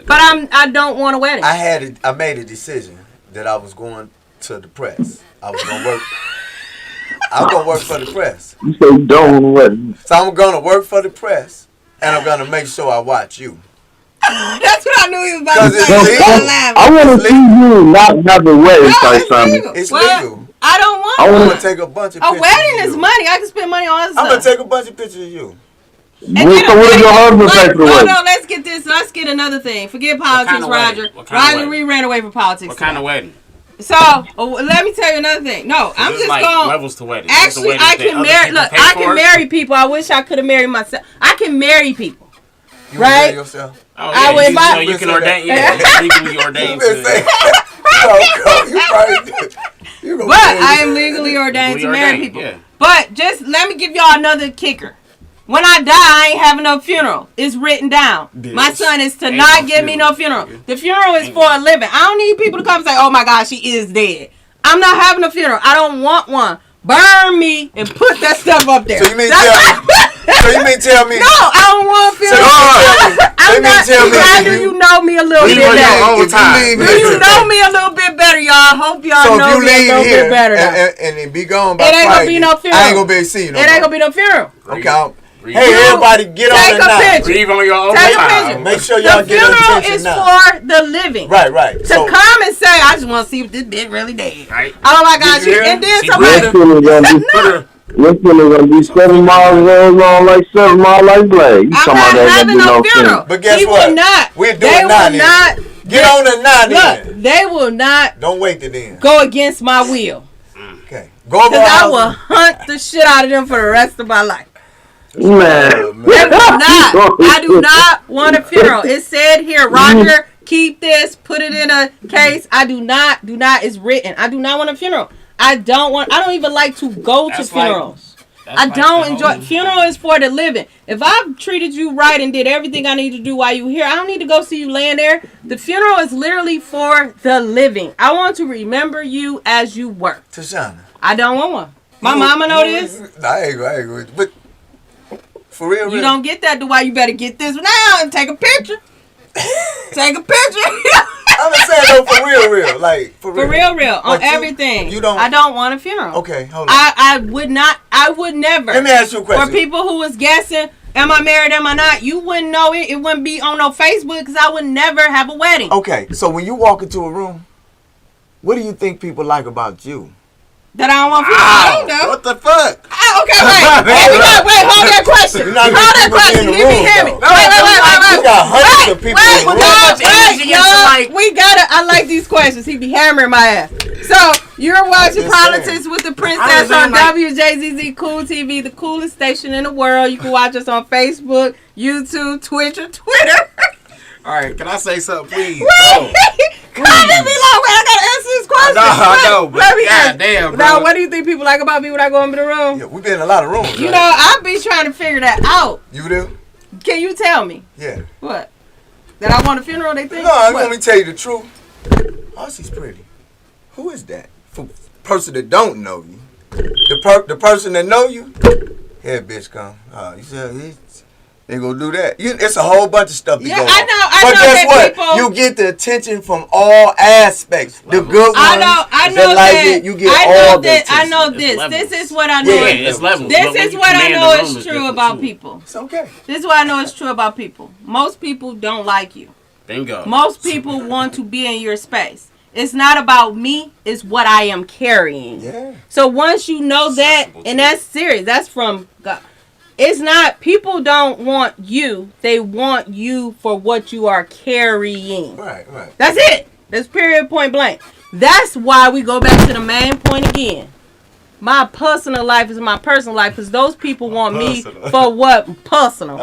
But I don't want a wedding. I made a decision that I was going to the press. I was gonna work. I'm gonna work for the press. You say you don't want to wedding. So I'm gonna work for the press, and I'm gonna make sure I watch you. That's what I knew he was about to say. I want to see you not have a wedding type something. It's legal. I don't want I'm one. gonna take a bunch of pictures. A wedding is money. I can spend money on other stuff. I'm gonna take a bunch of pictures of you. So what is your husband pay for the wedding? No, let's get this. Let's get another thing. Forget politics, Roger. Roger, we ran away from politics. What kind of wedding? So let me tell you another thing. No, I'm just like going. Levels to wedding. Actually, I can marry. Look, I can marry people. I wish I could have married myself. I can marry people. You right? Marry yourself? Oh, yeah, you can ordain. Yeah, legally ordained. But I am legally ordained to marry people. Yeah. But just let me give y'all another kicker. When I die, I ain't having no funeral. It's written down. Bitch. My son is to not give me no funeral. The funeral is for a living. I don't need people to come and say, oh my God, she is dead. I'm not having a funeral. I don't want one. Burn me and put that stuff up there. So you mean tell me? No, I don't want a funeral. So you mean tell me? You know me a little bit better. You know me a little bit better, y'all. Hope y'all know me a little bit better. And then be gone by Friday. It ain't gonna be no funeral. I ain't gonna be able to see you no more. It ain't gonna be no funeral. Okay. Hey, everybody, get on the night. Breathe on your own time. Make sure y'all get attention now. The funeral is for the living. Right. To come and say, I just want to see if this bitch really dead. Right. Oh my God, and then somebody. Your funeral gonna be 7 miles long, like 7 miles like Blake. You I'm not having no funeral. But guess what? Will not. We're doing not. Get on the 9 then. Look, they will not. Don't wait till then. Go against my will. Okay. Go over. Because I will hunt the shit out of them for the rest of my life. Man. I do not want a funeral. It said here, Roger, keep this, put it in a case. I do not, it's written. I do not want a funeral. I don't even like to go to funerals. I don't enjoy. Funeral is for the living. If I've treated you right and did everything I need to do while you here, I don't need to go see you laying there. The funeral is literally for the living. I want to remember you as you were. Tashana. I don't want one. My mama know this. I ain't going. But for real, you don't get that, Dwight. You better get this now and take a picture. Take a picture. I'm just saying though, for real, like for real, on like, everything. You don't. I don't want a funeral. Okay, hold on. I would not. I would never. Let me ask you a question. For people who was guessing, am I married? Am I not? You wouldn't know it. It wouldn't be on no Facebook because I would never have a wedding. Okay, so when you walk into a room, what do you think people like about you? That I don't want funeral. I don't know. What the fuck? Okay, wait, hold that question. Hold that question. Let me hear me. Wait. We got hundreds of people in the room. I like these questions. He be hammering my ass. So, you're watching Politics with the Princess on WJZZ Cool TV, the coolest station in the world. You can watch us on Facebook, YouTube, Twitch, or Twitter. All right, can I say something, please? Comment below. I gotta answer this question. I know, but goddamn, bro. Now, what do you think people like about me when I go into the room? Yeah, we've been in a lot of rooms. You know, I be trying to figure that out. You do? Can you tell me? Yeah. What? That I want a funeral? They think? No, I'm gonna tell you the truth. Oh, she's pretty. Who is that? For person that don't know you, the person that know you. Yeah, bitch, come. You said they gonna do that. It's a whole bunch of stuff that go on. I know. But guess what? People, you get the attention from all aspects. The good ones. I know that. You get all the attention. I know this. This is what I know. It's levels. This is what I know is true about people. It's okay. This is what I know is true about people. Most people don't like you. Bingo. Most people want to be in your space. It's not about me. It's what I am carrying. Yeah. So once you know that, and that's serious. That's from God. It's not, people don't want you. They want you for what you are carrying. Right. That's it. That's period, point blank. That's why we go back to the main point again. My personal life is my personal life because those people want me for what? Personal.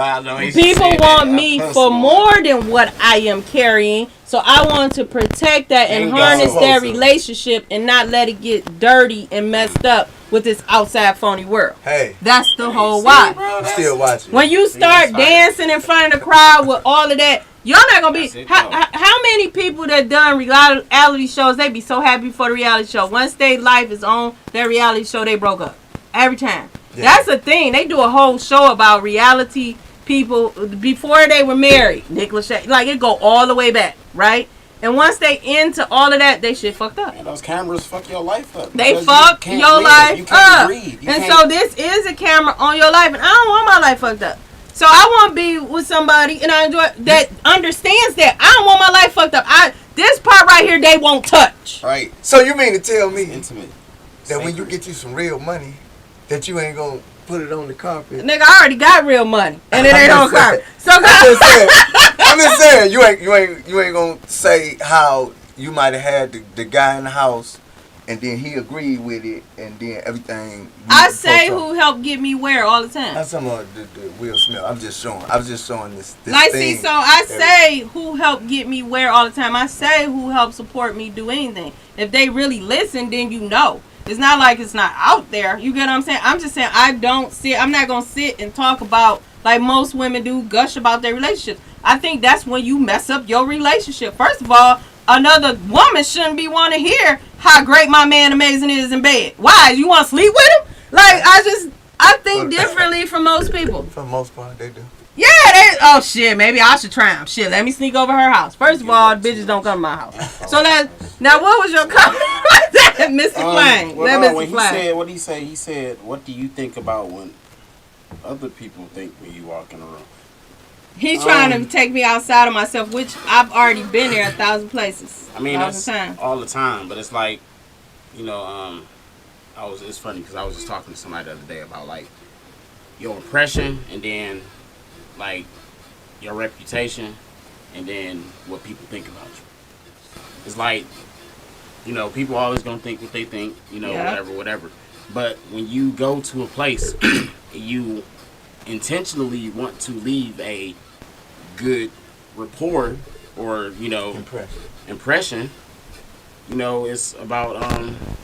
People want me for more than what I am carrying. So I want to protect that and harness that relationship and not let it get dirty and messed up with this outside phony world. Hey. That's the whole why. I'm still watching. When you start dancing in front of the crowd with all of that, y'all not gonna be. How many people that done reality shows? They be so happy for the reality show. Once their life is on their reality show, they broke up every time. Yeah. That's the thing. They do a whole show about reality people before they were married. Nick Lachey, like it go all the way back, right? And once they into all of that, they shit fucked up. Man, those cameras fuck your life up. They fuck your life up. And so this is a camera on your life, and I don't want my life fucked up. So I want to be with somebody, and I enjoy that understands that I don't want my life fucked up. This part right here, they won't touch. Right. So you mean to tell me intimate that when you get you some real money, that you ain't gonna put it on the carpet? Nigga, I already got real money, and it ain't on carpet. So I'm just saying, you ain't gonna say how you might have had the guy in the house, and then he agreed with it, and then everything. I say who helped get me where all the time. That's some of the Will Smith. I was just showing this like, thing. See, so I say who helped get me where all the time. I say who helped support me do anything. If they really listen, then you know. It's not like it's not out there. You get what I'm saying? I'm just saying I'm not going to sit and talk about, like most women do, gush about their relationships. I think that's when you mess up your relationship. First of all, another woman shouldn't be wanting to hear how great my man amazing is in bed. Why? You want to sleep with him? Like, I think differently from most people. For the most part, they do. Yeah, oh shit, maybe I should try them. Shit, let me sneak over her house. First of all, bitches don't come to my house. So now what was your comment? Mr. Flame. What he said, he said, what do you think about when other people think when you walk in a room? He's trying to take me outside of myself, which I've already been there 1,000 places. I mean, that's all the time, but it's like, you know, it's funny because I was just talking to somebody the other day about like your impression and then like your reputation and then what people think about you. It's like, you know, people always gonna think what they think, you know, whatever. But when you go to a place, you intentionally want to leave a good rapport or, you know, impression, you know, it's about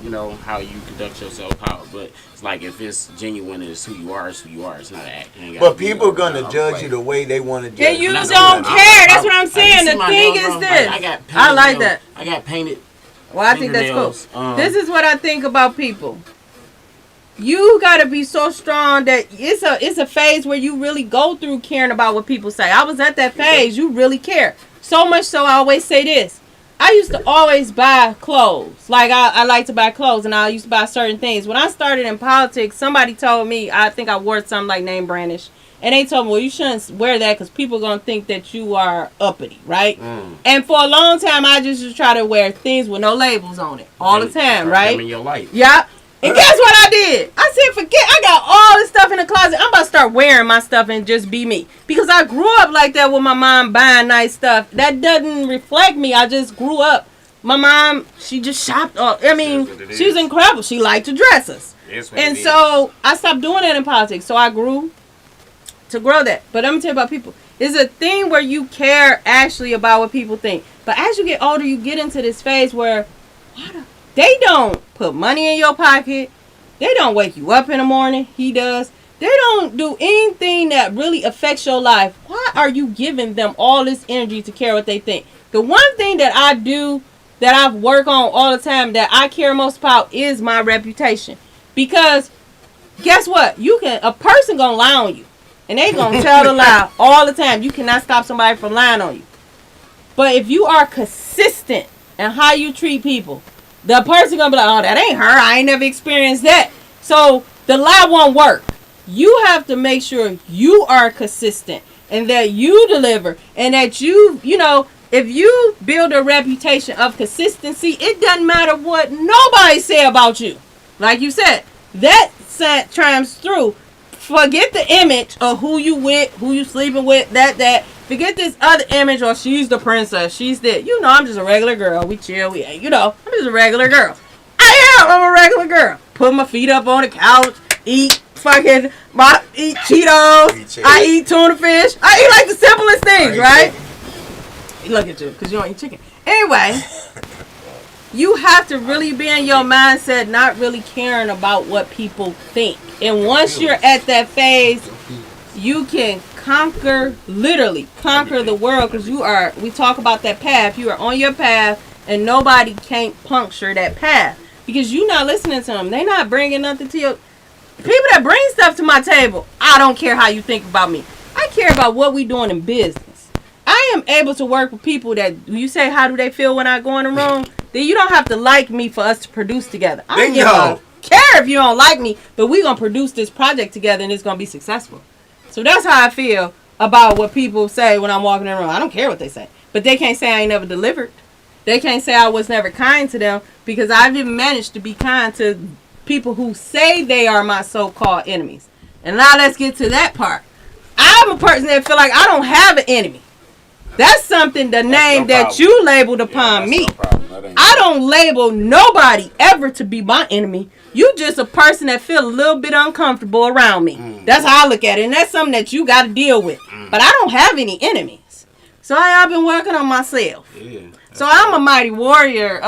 you know, how you conduct yourself, but it's like if it's genuine and it's who you are, it's who you are. It's not an act. You ain't gotta But be people over gonna the judge way. you the way they want to judge. And you you. don't care. That's what I'm saying. You see The my thing nails, is bro? this. I got painted I like nails. that. I got painted. Well, I think that's cool. fingernails. This is what I think about people. You gotta be so strong that it's a phase where you really go through caring about what people say. I was at that phase. You really care. So much so I always say this. I used to always buy clothes. Like I like to buy clothes and I used to buy certain things. When I started in politics, somebody told me, I think I wore something like name brandish. And they told me, well, you shouldn't wear that because people are going to think that you are uppity, right? And for a long time, I just try to wear things with no labels on it all the time, right? In your life. Yeah. And guess what I did? I said, forget, I got all this stuff in the closet. I'm about to start wearing my stuff and just be me. Because I grew up like that with my mom buying nice stuff. That doesn't reflect me. I just grew up. My mom, she just shopped. I mean, she was incredible. She liked to dress us. And so I stopped doing that in politics. So I grew to grow that. But let me tell you about people. It's a thing where you care actually about what people think. But as you get older, you get into this phase where they don't put money in your pocket. They don't wake you up in the morning. He does. They don't do anything that really affects your life. Why are you giving them all this energy to care what they think? The one thing that I do, that I've worked on all the time, that I care most about is my reputation. Because guess what? A person gonna lie on you. And they gonna tell the lie all the time. You cannot stop somebody from lying on you. But if you are consistent in how you treat people, the person gonna be like, oh, that ain't her. I ain't never experienced that. So the lie won't work. You have to make sure you are consistent and that you deliver and that you know, if you build a reputation of consistency, it doesn't matter what nobody say about you. Like you said, that triumphs through. Forget the image of who you with, who you sleeping with, that. Forget this other image, or she's the princess, she's that. You know, I'm just a regular girl. We chill, you know, I'm just a regular girl. I'm a regular girl. Put my feet up on the couch, eat Cheetos, I eat tuna fish. I eat like the simplest things, right? Look at you, because you don't eat chicken. Anyway, you have to really be in your mindset, not really caring about what people think. And once you're at that phase, you can literally conquer the world, because we talk about that path. You are on your path and nobody can't puncture that path because you're not listening to them. They're not bringing nothing to you. People that bring stuff to my table, I don't care how you think about me. I care about what we doing in business. I am able to work with people that you say, how do they feel when I go in the room? Then you don't have to like me for us to produce together. I don't give a care if you don't like me, but we're going to produce this project together and it's going to be successful. So that's how I feel about what people say when I'm walking in the room. I don't care what they say. But they can't say I ain't never delivered. They can't say I was never kind to them, because I've even managed to be kind to people who say they are my so-called enemies. And now let's get to that part. I'm a person that feel like I don't have an enemy. That's something, the name that you labeled upon me. I don't label nobody ever to be my enemy. You just a person that feel a little bit uncomfortable around me. That's how I look at it. And that's something that you got to deal with. But I don't have any enemies. So I've been working on myself. Yeah, so I'm a mighty warrior.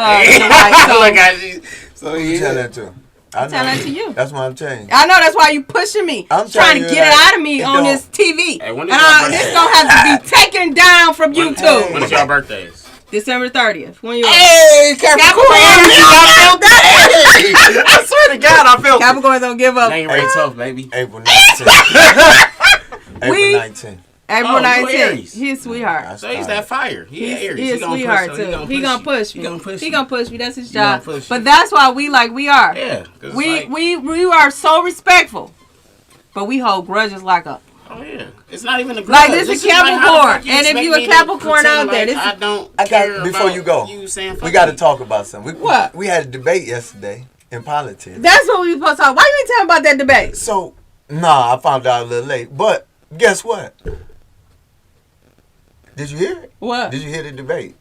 So you tell that to? I'm telling that to you. That's what I'm telling you. I know, that's why you pushing me. I'm trying to get it out of me on this TV. Hey, this gonna have to be taken down from YouTube. When is your birthdays? December 30th. When you? Hey, Capricorn! I swear to God, I feel Capricorn don't give up. Ain't ready tough, baby. April 19th. April 19th. April 19th. He's a sweetheart. So he's that fire. He's a sweetheart too. He gonna push me. He gonna push me. That's his job. But that's why we are. Yeah. We are so respectful, but we hold grudges like a. Oh yeah. It's not even a grudge. Like this is Capricorn, and if you a Capricorn out there, this I got before you go. We got to talk about something. What? We had a debate yesterday in politics. That's what we supposed to talk. Why you ain't telling about that debate? So, I found out a little late. But guess what? Did you hear it? What? Did you hear the debate?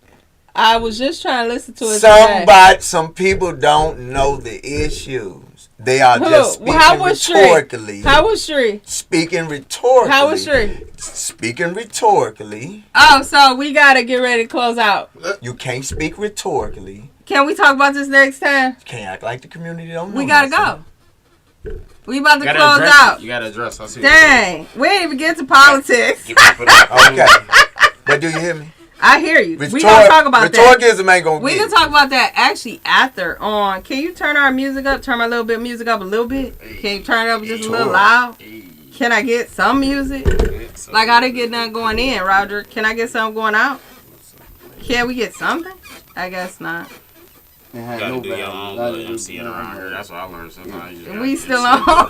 I was just trying to listen to it. Some people don't know the issues. They are just speaking rhetorically. How was Shree? Speaking rhetorically. How was Shree? Speaking rhetorically. Oh, so we gotta get ready to close out. You can't speak rhetorically. Can we talk about this next time? Can't act like the community don't know. We gotta nothing. go. We about to You gotta close address out. it. You gotta address. I see. Dang, we ain't even get to politics. Okay. But do you hear me? I hear you. We gonna talk about that. Rhetoricism ain't gonna We get can talk about that actually after on. Can you turn our music up? Turn my little bit music up a little bit. Can you turn it up just a little loud? Can I get some music? Like I didn't get nothing going in, Roger. Can I get something going out? Can we get something? I guess not. You gotta do your own little MCing around here. That's what I learned sometimes. We still on.